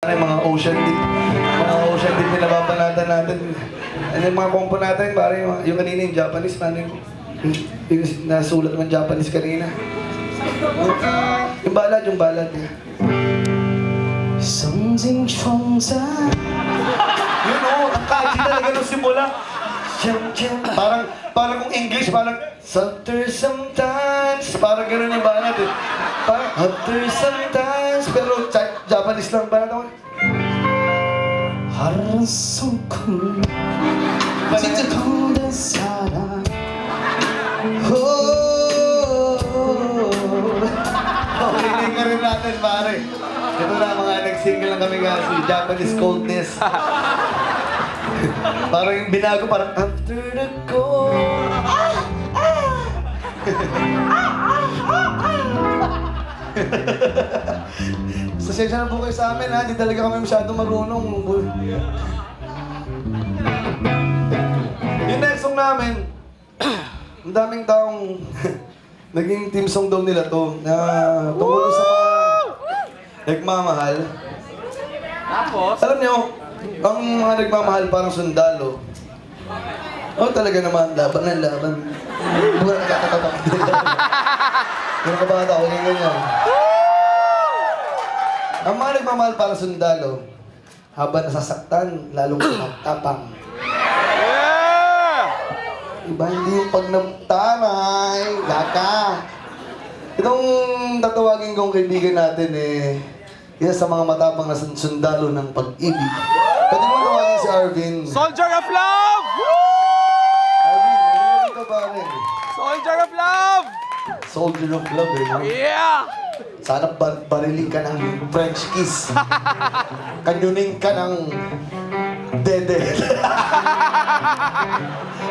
Mga ocean deep pinapapanatan natin. Ano yung mga kompo natin, pare, yung kanina yung Japanese, paano yung nasulat ng Japanese kanina. Yung balad eh. Something chongsa. Yun o, ang kaji talaga nung simula. Parang kung English, parang after sometimes, parang gano'n yung balad eh. Parang after sometimes, pero Japanese lang ba naman? 하루속은 진짜 더운 사랑 Hiling ka rin natin, pare. Ito na, mga nag-single lang kami kasi Japanese coldness. Parang yung binago, parang after the cold. Pasensya na po kayo sa amin ha, di talaga kami masyadong marunong. Yung next song namin, ang daming taong naging team song daw nila to na tungkol sa mga nagmamahal. Tapos? Alam niyo, ang mga nagmamahal parang sundalo. Talaga naman, laban ng laban. Bukan nagkakatatak. Yung kabata ko, yung ganyan. Ang mga nagmamahal parang sundalo, habang nasasaktan, lalong tapang. Iba hindi yung pag nagtaray, gaka. Itong tatawagin kong kaibigan natin isa sa mga matapang na sundalo ng pag-ibig. Pwede mo tawagin si Arvin. Soldier of Love! Arvin, narinig ka ba rin? Soldier of Love! Soldier of Love no? Yeah! Sana barilin ka ng French kiss. Kanyunin ka ng dede.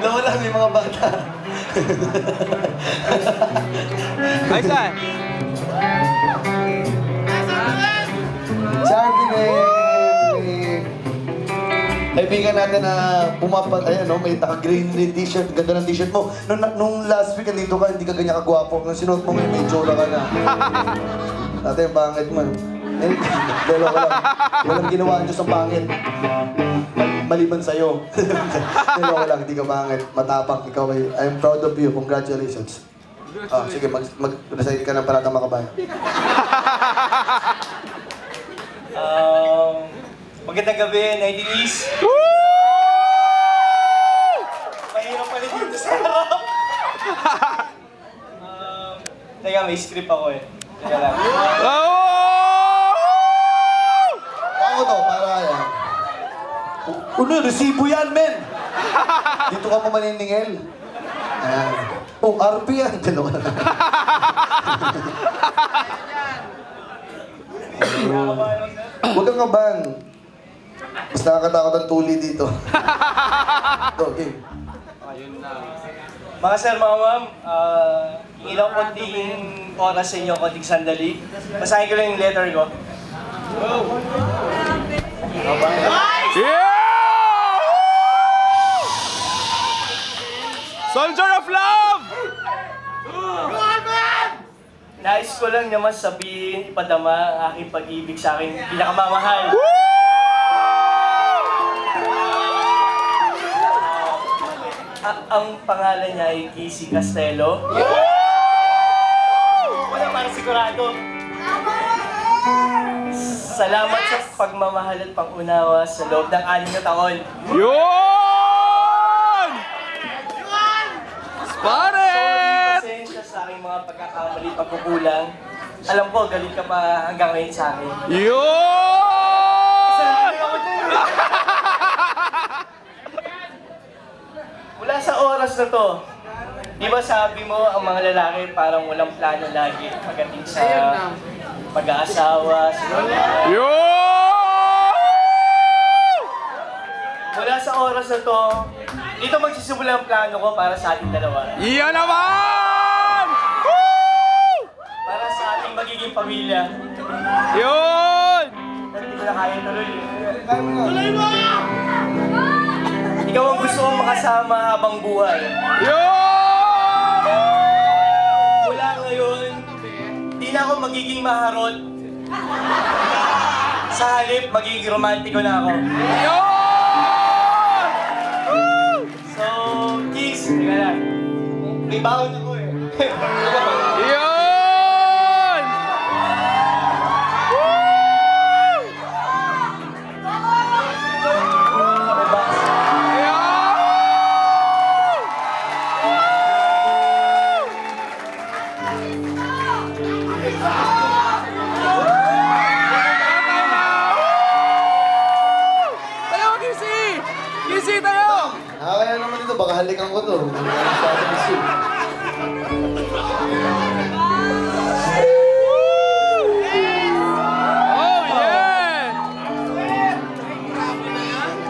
Nawala may mga bata. Ay, saan? Si Arvin kaibigan natin na ayan no, may naka-green t-shirt, ganda ng t-shirt mo. Nung last week, nandito ka, hindi ka ganyan kagwapo. Nung sinuot mo, may jola ka na. Dati, ang pangit mo. Lolo ko lang. Walang ginawa ang Diyos ang pangit. Maliban sa'yo. Lolo ko lang, hindi ka pangit. Matapang, ikaw ay, I'm proud of you. Congratulations. Sige, mag-recite ka ng paratang makabayan. Magandang gabi, 19's. Mahirap pala dito sa harap. Teka, may script ako eh. Teka lang. Ako to, para yan. Resibo yan, men! Dito ka pa maniningil. Ayan. RP yan. Dalawa na. Huwag kang kabahan. Mas nakakatakot ang tuli dito. Okay. Ayun na. Mga sir, mga ma'am, ilang konting oras sa inyo, konting sandali. Basahin ko lang yung letter ko. Yeah! Soldier of Love! Nais ko lang naman sabihin, ipadama ang aking pag-ibig sa aking pinakamamahal. Ang pangalan niya ay Kissy Castelo. Wala parang sigurado. Salamat sa pagmamahal at pangunawa sa loob ng 6 na taon. Yun! Sparet! Pasensya sa aking mga pagkakamali, pagkukulang. Alam ko, galit ka pa hanggang ngayon sa akin. Yun! Salamat ako dyan! Mula sa oras na to, di ba sabi mo ang mga lalaki parang walang plano lagi pagdating sa pag-aasawa, sa pag- Yun! Mula sa oras na to, dito magsisimula ang plano ko para sa ating dalawa. Iyan naman! Woo! Para sa ating magiging pamilya. Yun! Hindi ko na kaya tuloy. Tuloy mo! Ikaw ang gusto kong makasama habang buhay. Yun! Mula ngayon, di na ako magiging maharot. Sa halip, magiging romantiko na ako. Yun! So, Kiss, teka lang. May baon ako eh. Yun! Tayo, Kissy! Kissy, tayo! Kaya naman dito, baka halikan ko to. Oh, yeah!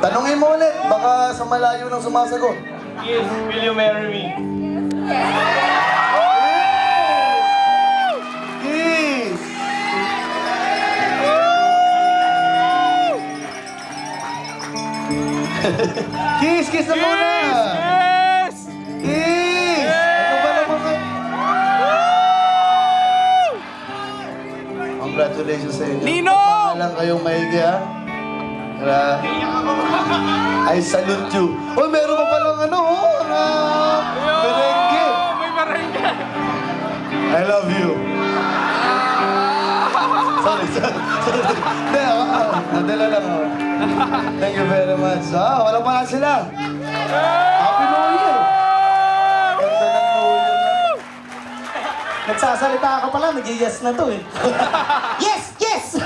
Tanungin mo ulit, baka sa malayo nang sumasagot. Kiss, will you marry me? Kiss! Kiss! Kiss na muna! Yes! Kiss! Ano ba naman kayo? Congratulations sa inyo. Ninong! Lang kayong maigi, ha? Kaya, I salute you. Oh, meron pa palang ano, oh, na merengue. May merengue! I love you. Sorry. Hindi, nadala lang ako. Thank you very much. Wala pa lang sila. Happy New Year! Ganda ng New Year na. Nagsasalita ka pala, nag-yes na to eh. Yes! Yes!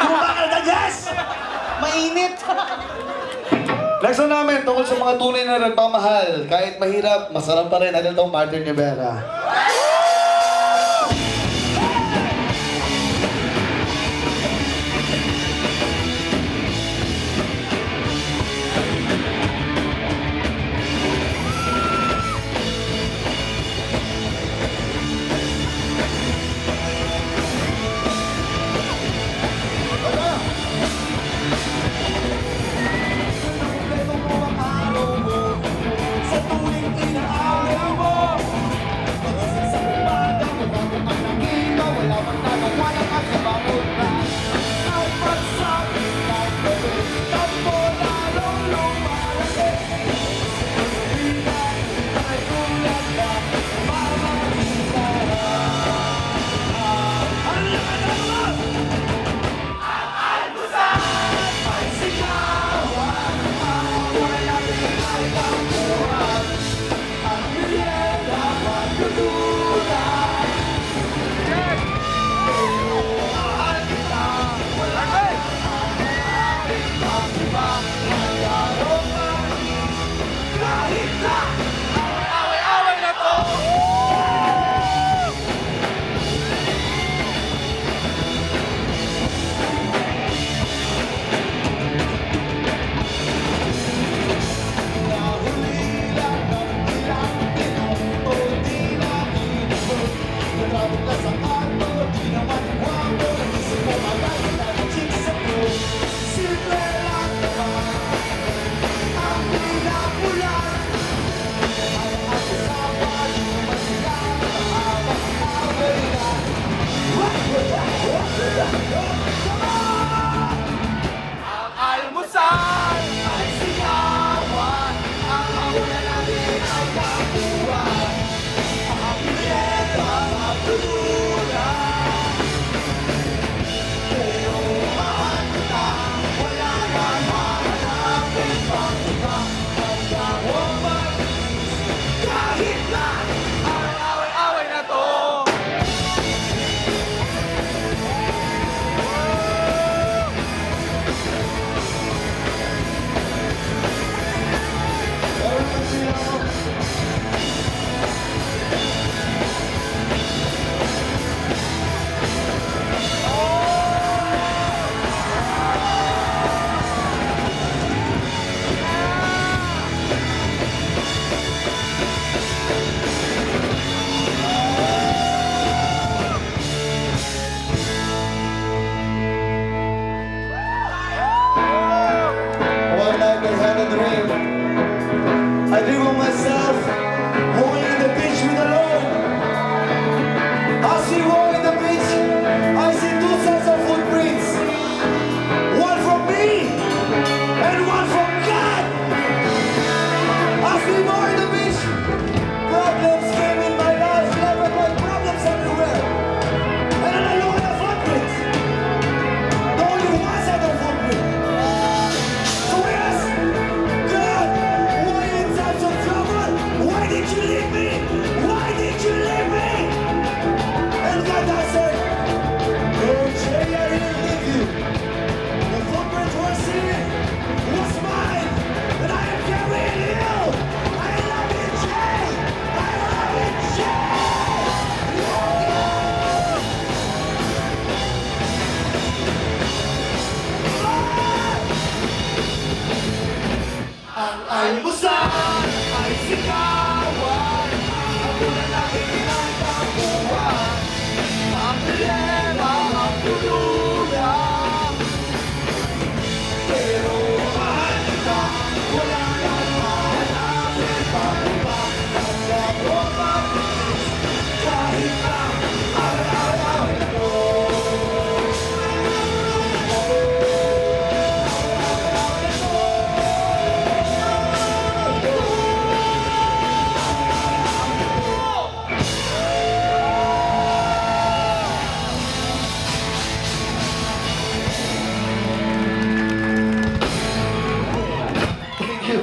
Bumaba ka na, yes! Mainit! Lesson namin tungkol sa mga tunay na nagmamahal. Kahit mahirap, masarap pa rin. Ano daw, Martin Rivera.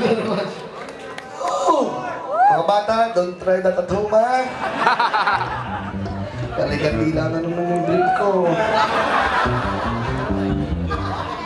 very much. Oh! Mga bata, don't try that at home, ha? Kalikan-dila na naman yung drink ko.